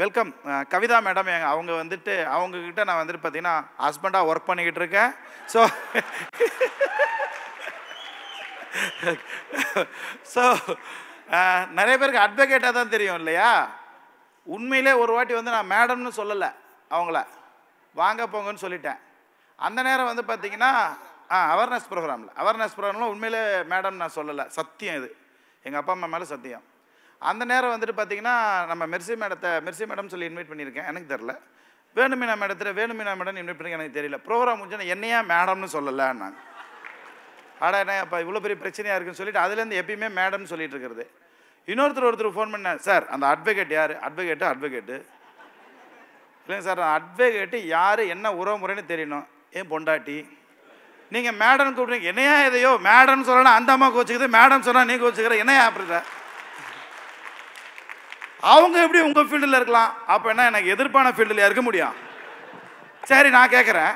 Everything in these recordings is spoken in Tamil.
Welcome Kavitha madam. அவங்க வந்துட்டு அவங்கக்கிட்ட நான் வந்துட்டு பார்த்தீங்கன்னா ஹஸ்பண்டாக ஒர்க் பண்ணிக்கிட்டு இருக்கேன். ஸோ ஸோ நிறைய பேருக்கு அட்வொகேட்டாக தான் தெரியும் இல்லையா? உண்மையிலே ஒரு வாட்டி வந்து நான் மேடம்னு சொல்லலை, அவங்கள வாங்க போங்கன்னு சொல்லிட்டேன். அந்த நேரம் வந்து பார்த்தீங்கன்னா அவேர்னஸ் ப்ரோக்ராமில் உண்மையிலே மேடம் நான் சொல்லலை, சத்தியம். இது எங்கள் அப்பா அம்மா மேலே சத்தியம். அந்த நேரம் வந்துட்டு பார்த்தீங்கன்னா நம்ம மெர்சி மேடம் சொல்லி இன்வைட் பண்ணியிருக்கேன், எனக்கு தெரில. வேணுமீனா மேடம் இன்வைட் பண்ணி எனக்கு தெரியல. ப்ரோக்ராம் முடிஞ்சு என்னையா மேடம்னு சொல்லலைன்னாங்க. ஆடா என்ன அப்போ இவ்வளோ பெரிய பிரச்சனையாக இருக்குன்னு சொல்லிட்டு அதுலேருந்து எப்பயுமே மேடம்னு சொல்லிட்டு இருக்கிறது. ஒருத்தர் ஃபோன் பண்ணேன், சார் அந்த அட்வொகேட் யார்? அட்வொகேட்டு இல்லைங்க சார், அட்வொகேட்டு யார், என்ன உறவு முறைன்னு தெரியணும். ஏன் பொண்டாட்டி நீங்கள் மேடம் கூப்பிட்றீங்க, என்னையா இதையோ மேடம்னு சொல்லணும், அந்த அம்மா கோச்சுக்குது, மேடம் சொன்னால் நீ கோச்சுக்கிற, என்னையா அப்படி சார்? அவங்க எப்படி உங்கள் ஃபீல்டில் இருக்கலாம், அப்போ என்ன எனக்கு எதிர்ப்பான ஃபீல்டில் இருக்க முடியும்? சரி நான் கேட்குறேன்,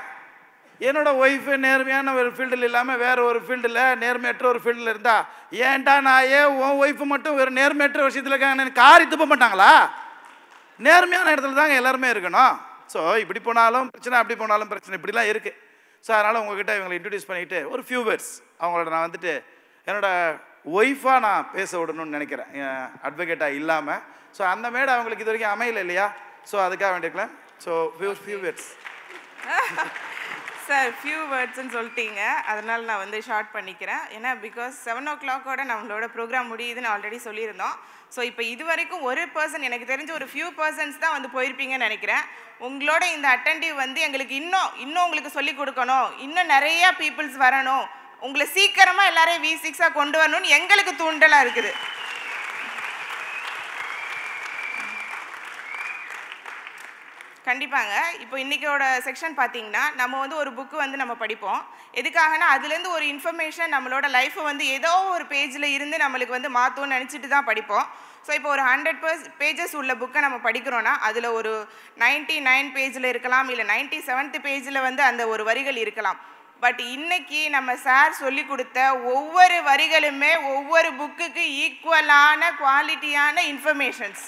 என்னோட ஒய்ஃபு நேர்மையான ஒரு ஃபீல்டில் இல்லாமல் வேறு ஒரு ஃபீல்டில் நேர்மையற்ற ஒரு ஃபீல்டில் இருந்தால், ஏன்டா நான் உன் ஒய்ஃபு மட்டும் வேறு நேர்மையற்ற விஷயத்தில் இருக்காங்க, காரி துப்ப மாட்டாங்களா? நேர்மையான இடத்துல தாங்க எல்லாருமே இருக்கணும். ஸோ இப்படி போனாலும் பிரச்சனை, அப்படி போனாலும் பிரச்சனை, இப்படிலாம் இருக்குது. ஸோ அதனால் உங்கள்கிட்ட இவங்களை இன்ட்ரடியூஸ் பண்ணிவிட்டு ஒரு ஃபியூ வேர்ட்ஸ் அவங்களோட நான் வந்துட்டு என்னோடய ஒய்ஃபாக நான் பேச விடணும்னு நினைக்கிறேன், அட்வொகேட்டாக இல்லாமல். ஸோ அந்த மேடை அவங்களுக்கு இது வரைக்கும் அமையல இல்லையா? ஸோ அதுக்காக வேண்டியிருக்கலாம். So few words sir. Few வேர்ட்ஸ்ன்னு சொல்லிட்டீங்க, அதனால் நான் வந்து ஷார்ட் பண்ணிக்கிறேன். ஏன்னா பிகாஸ் 7 o'clock நம்மளோட ப்ரோக்ராம் முடியுதுன்னு ஆல்ரெடி சொல்லியிருந்தோம். ஸோ இப்போ இது வரைக்கும் ஒரு பர்சன், எனக்கு தெரிஞ்ச ஒரு ஃபியூ பர்சன்ஸ் தான் வந்து போயிருப்பீங்கன்னு நினைக்கிறேன். உங்களோட இந்த அட்டென்டிவ் வந்து எங்களுக்கு இன்னும் உங்களுக்கு சொல்லிக் கொடுக்கணும், இன்னும் நிறையா பீப்புள்ஸ் வரணும், உங்களை சீக்கிரமாக எல்லாரையும் V6 கொண்டு வரணும்னு எங்களுக்கு தூண்டலாக இருக்குது. கண்டிப்பாங்க. இப்போ இன்றைக்கோட செக்ஷன் பார்த்தீங்கன்னா நம்ம வந்து ஒரு புக்கு வந்து நம்ம படிப்போம். எதுக்காகனா அதுலேருந்து ஒரு இன்ஃபர்மேஷன் நம்மளோட லைஃப்பை வந்து ஏதோ ஒரு பேஜில் இருந்து நம்மளுக்கு வந்து மாற்றணும்னு நினச்சிட்டு தான் படிப்போம். ஸோ இப்போ ஒரு 100 பேஜஸ் உள்ள புக்கை நம்ம படிக்கிறோன்னா அதில் ஒரு 99 பேஜில் இருக்கலாம், இல்லை 97th பேஜில் வந்து அந்த ஒரு வரிகள் இருக்கலாம். பட் இன்னைக்கு நம்ம சார் சொல்லி கொடுத்த ஒவ்வொரு வரிகளுமே ஒவ்வொரு புக்குக்கு ஈக்குவலான குவாலிட்டியான இன்ஃபர்மேஷன்ஸ்.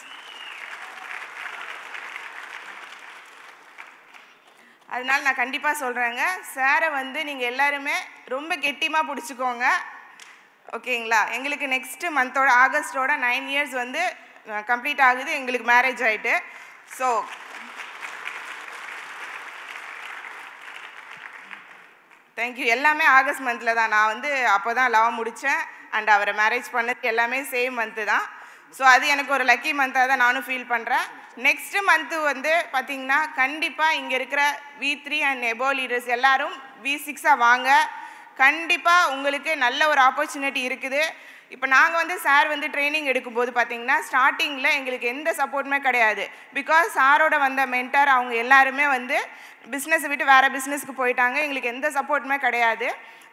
அதனால் நான் கண்டிப்பாக சொல்கிறேங்க, சாரை வந்து நீங்கள் எல்லாருமே ரொம்ப கெட்டியமாக பிடிச்சிக்கோங்க, ஓகேங்களா? எங்களுக்கு நெக்ஸ்ட்டு மந்தோட ஆகஸ்டோட 9 years வந்து கம்ப்ளீட் ஆகுது, எங்களுக்கு மேரேஜ் ஆகிட்டு. So thank you. எல்லாமே ஆகஸ்ட் மந்தில் தான். நான் வந்து அப்போ தான் லவ் முடித்தேன் அண்ட் அவரை மேரேஜ் பண்ணது எல்லாமே சேம் மந்த்து தான். ஸோ அது எனக்கு ஒரு லக்கி மந்தாக தான் நானும் ஃபீல் பண்ணுறேன். நெக்ஸ்ட்டு மந்த்து வந்து பார்த்திங்கன்னா கண்டிப்பாக இங்கே இருக்கிற V3 அண்ட் எபோ லீடர்ஸ் எல்லோரும் V6 வாங்க. கண்டிப்பாக உங்களுக்கு நல்ல ஒரு ஆப்பர்ச்சுனிட்டி இருக்குது. இப்போ நாங்கள் வந்து சார் வந்து ட்ரைனிங் எடுக்கும்போது பார்த்திங்கன்னா ஸ்டார்டிங்கில் எங்களுக்கு எந்த சப்போர்ட்டுமே கிடையாது. பிகாஸ் சாரோட வந்த மென்டர் அவங்க எல்லாருமே வந்து பிஸ்னஸை விட்டு வேறு பிஸ்னஸ்க்கு போயிட்டாங்க. எங்களுக்கு எந்த சப்போர்ட்டுமே கிடையாது.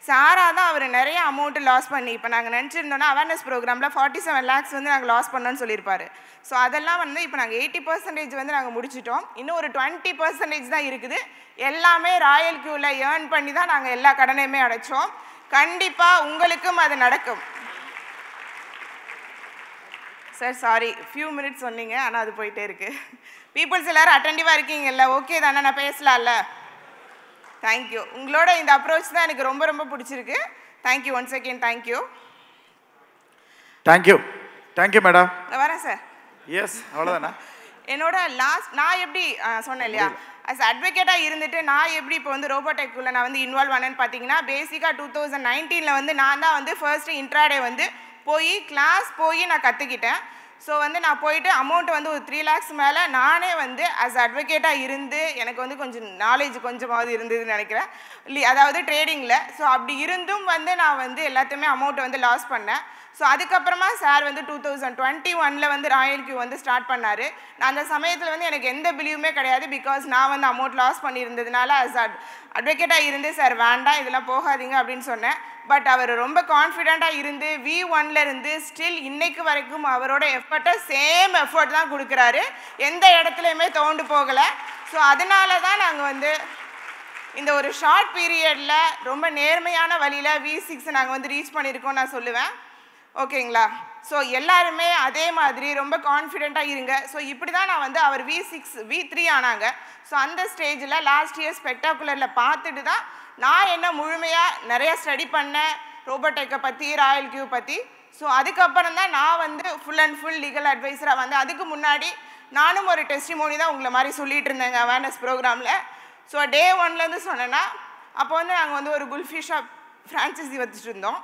சாராக தான் அவர் நிறைய அமௌண்ட்டு லாஸ் பண்ணி, இப்போ நாங்கள் நினச்சிருந்தோன்னா அவேர்னஸ் ப்ரோக்ராமில் 47 lakhs வந்து நாங்கள் லாஸ் பண்ணோன்னு சொல்லியிருப்பார். ஸோ அதெல்லாம் வந்து இப்போ நாங்கள் 80% வந்து நாங்கள் முடிச்சிட்டோம். இன்னும் ஒரு 20% தான் இருக்குது. எல்லாமே ராயல் கியூவில் ஏர்ன் பண்ணி தான் நாங்கள் எல்லா கடனையுமே அடைச்சோம். கண்டிப்பாக உங்களுக்கும் அது நடக்கும். சார் சாரி, ஃபியூ மினிட்ஸ் சொன்னீங்க, ஆனால் அது போயிட்டே இருக்குது. பீப்புள்ஸ் எல்லோரும் அட்டென்டிவாக இருக்கீங்கல்ல, ஓகே தானே? நான் பேசலாம்ல? தேங்க்யூ. உங்களோட இந்த அப்ரோச் தான் எனக்கு ரொம்ப ரொம்ப பிடிச்சிருக்கு. Thank you once again. Thank you madam. வரேன் சார். எஸ், அவ்வளோதானா? என்னோட நான் எப்படி சொன்னேன் இல்லையா, அஸ் அட்வொகேட்டாக இருந்துட்டு நான் எப்படி இப்போ வந்து ரோபோடெக்குள்ளே நான் வந்து இன்வால்வ் ஆனேன்னு பார்த்தீங்கன்னா, பேசிக்காக 2019 வந்து நான் தான் வந்து ஃபர்ஸ்ட்டு இன்ட்ராடே வந்து கிளாஸ் போய் நான் கற்றுக்கிட்டேன். ஸோ வந்து நான் போயிட்டு அமௌண்ட்டு வந்து ஒரு 3 lakhs மேலே நானே வந்து அஸ் அட்வொகேட்டாக இருந்து எனக்கு வந்து கொஞ்சம் நாலேஜ் கொஞ்சமாவது இருந்ததுன்னு நினைக்கிறேன், அதாவது ட்ரேடிங்கில். ஸோ அப்படி இருந்தும் வந்து நான் வந்து எல்லாத்தையுமே அமௌண்ட்டை வந்து லாஸ் பண்ணேன். ஸோ அதுக்கப்புறமா சார் வந்து 2021 வந்து ராயல் கியூ வந்து ஸ்டார்ட் பண்ணார். நான் அந்த சமயத்தில் வந்து எனக்கு எந்த பிலீவுமே கிடையாது. பிகாஸ் நான் வந்து அமௌண்ட் லாஸ் பண்ணியிருந்ததுனால அஸ் அட்வொகேட்டாக இருந்து சார் வேண்டாம் இதெல்லாம் போகாதீங்க அப்படின்னு சொன்னேன். பட் அவர் ரொம்ப கான்ஃபிடெண்ட்டாக இருந்து V1 இருந்து ஸ்டில் இன்னைக்கு வரைக்கும் அவரோட எஃபர்ட்டை சேம் எஃபர்ட் தான் கொடுக்குறாரு, எந்த இடத்துலையுமே தோண்டு போகலை. ஸோ அதனால தான் நாங்கள் வந்து இந்த ஒரு ஷார்ட் பீரியடில் ரொம்ப நேர்மையான வழியில் V6 நாங்கள் வந்து ரீச் பண்ணியிருக்கோம் நான் சொல்லுவேன். ஓகேங்களா? ஸோ எல்லாருமே அதே மாதிரி ரொம்ப கான்ஃபிடென்ட்டாக இருங்க. ஸோ இப்படி தான் நான் வந்து அவர் V6 V3 ஆனாங்க. ஸோ அந்த ஸ்டேஜில் லாஸ்ட் இயர் ஸ்பெக்டாகுலரில் பார்த்துட்டு தான் நான் என்ன முழுமையாக நிறைய ஸ்டடி பண்ணேன் ரோபோடெக்கை பற்றி, ராயல் கியூ பற்றி. ஸோ அதுக்கப்புறம் தான் நான் வந்து ஃபுல் அண்ட் ஃபுல் லீகல் அட்வைஸராக வந்து, அதுக்கு முன்னாடி நானும் ஒரு டெஸ்டிமோனி தான் உங்களை மாதிரி சொல்லிட்டு இருந்தேங்க அவேர்னஸ் ப்ரோக்ராமில். ஸோ டே 1லேருந்து சொன்னேன்னா, அப்போ வந்து நாங்கள் வந்து ஒரு குல்ஃபி ஷாப் ஃப்ரான்ச்சைஸி வச்சுட்டு இருந்தோம்.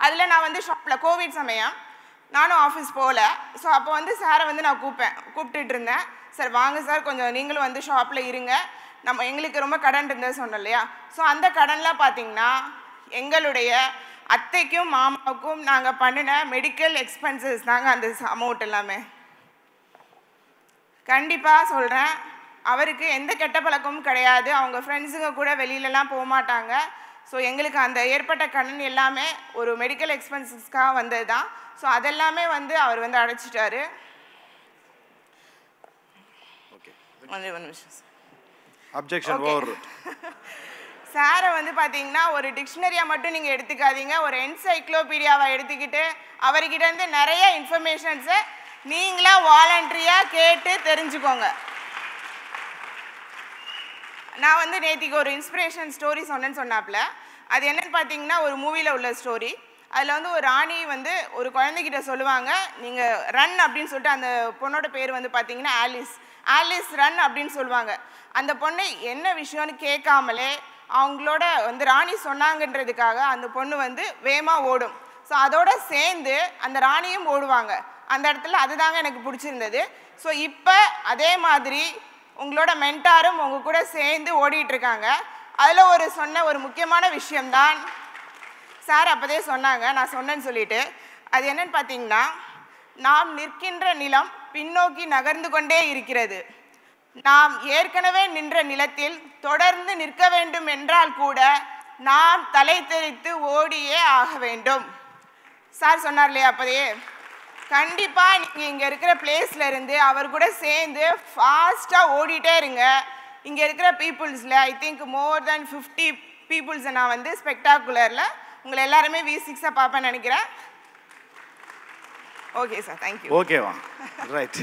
அதில் நான் வந்து ஷாப்பில் கோவிட் சமயம் நானும் ஆஃபீஸ் போகல. ஸோ அப்போ வந்து சாரை வந்து நான் கூப்பிட்டுட்டு இருந்தேன். சார் வாங்க சார், கொஞ்சம் நீங்களும் வந்து ஷாப்பில் இருங்க, நம்ம எங்களுக்கு ரொம்ப கடன் இருந்தது சொன்னோம் இல்லையா? ஸோ அந்த கடன்லாம் பார்த்தீங்கன்னா எங்களுடைய அத்தைக்கும் மாமாவுக்கும் நாங்கள் பண்ணின மெடிக்கல் எக்ஸ்பென்சஸ் தாங்க அந்த அமௌண்ட் எல்லாமே. கண்டிப்பாக சொல்கிறேன், அவருக்கு எந்த கெட்ட பழக்கமும் கிடையாது. அவங்க ஃப்ரெண்ட்ஸுங்க கூட வெளியிலலாம் போக மாட்டாங்க. ஸோ எங்களுக்கு அந்த ஏற்பட்ட கடன் எல்லாமே ஒரு மெடிக்கல் எக்ஸ்பென்சஸ்க்காக வந்தது தான். ஸோ அதெல்லாமே வந்து அவர் வந்து அடைச்சிட்டாரு. Objection over. சாரை வந்து பார்த்தீங்கன்னா ஒரு டிக்ஷனரியாக மட்டும் நீங்கள் எடுத்துக்காதீங்க, ஒரு என்சைக்ளோபீடியாவை எடுத்துக்கிட்டு அவர்கிட்ட இருந்து நிறைய இன்ஃபர்மேஷன்ஸை நீங்களா வாலண்டரியாக கேட்டு தெரிஞ்சுக்கோங்க. நான் வந்து நேத்திக்கு ஒரு இன்ஸ்பிரேஷன் ஸ்டோரி சொன்னேன்னு சொன்னாப்புல, அது என்னன்னு பார்த்தீங்கன்னா ஒரு மூவியில் உள்ள ஸ்டோரி. அதில் வந்து ஒரு ராணி வந்து ஒரு குழந்தைகிட்ட சொல்லுவாங்க, நீங்கள் ரன் அப்படின்னு சொல்லிட்டு, அந்த பொண்ணோட பேர் வந்து பார்த்தீங்கன்னா ஆலிஸ் ரன் அப்படின்னு சொல்லுவாங்க. அந்த பொண்ணு என்ன விஷயம்னு கேட்காமலே அவங்களோட வந்து ராணி சொன்னாங்கன்றதுக்காக அந்த பொண்ணு வந்து வேகமாக ஓடும். ஸோ அதோட சேர்ந்து அந்த ராணியும் ஓடுவாங்க அந்த இடத்துல. அதுதாங்க எனக்கு பிடிச்சிருந்தது. ஸோ இப்போ அதே மாதிரி உங்களோட மென்டாரும் உங்கள் கூட சேர்ந்து ஓடிட்டுருக்காங்க. அதில் சொன்ன ஒரு முக்கியமான விஷயம்தான் சார் அப்போதே சொன்னாங்க, நான் சொன்னேன்னு சொல்லிட்டு. அது என்னன்னு பார்த்தீங்கன்னா, நாம் நிற்கின்ற நிலம் பின்னோக்கி நகர்ந்து கொண்டே இருக்கிறது. நாம் ஏற்கனவே நின்ற நிலத்தில் தொடர்ந்து நிற்க வேண்டும் என்றால் கூட நாம் தலை தெறித்து ஓடியே ஆக வேண்டும். சார் சொன்னார் இல்லையா அப்போதே? கண்டிப்பாக நீங்கள் இங்கே இருக்கிற பிளேஸில் இருந்து அவர் கூட சேர்ந்து ஃபாஸ்ட்டாக ஓடிட்டே இருங்க. இங்கே இருக்கிற பீப்புள்ஸில் ஐ திங்க் மோர் தென் 50 பீப்புள்ஸை நான் வந்து ஸ்பெக்டாகுலரில் உங்களை எல்லாருமே V6 பார்ப்பேன்னு நினைக்கிறேன். Okay sir, thank you. ஓகேவா, ரைட்.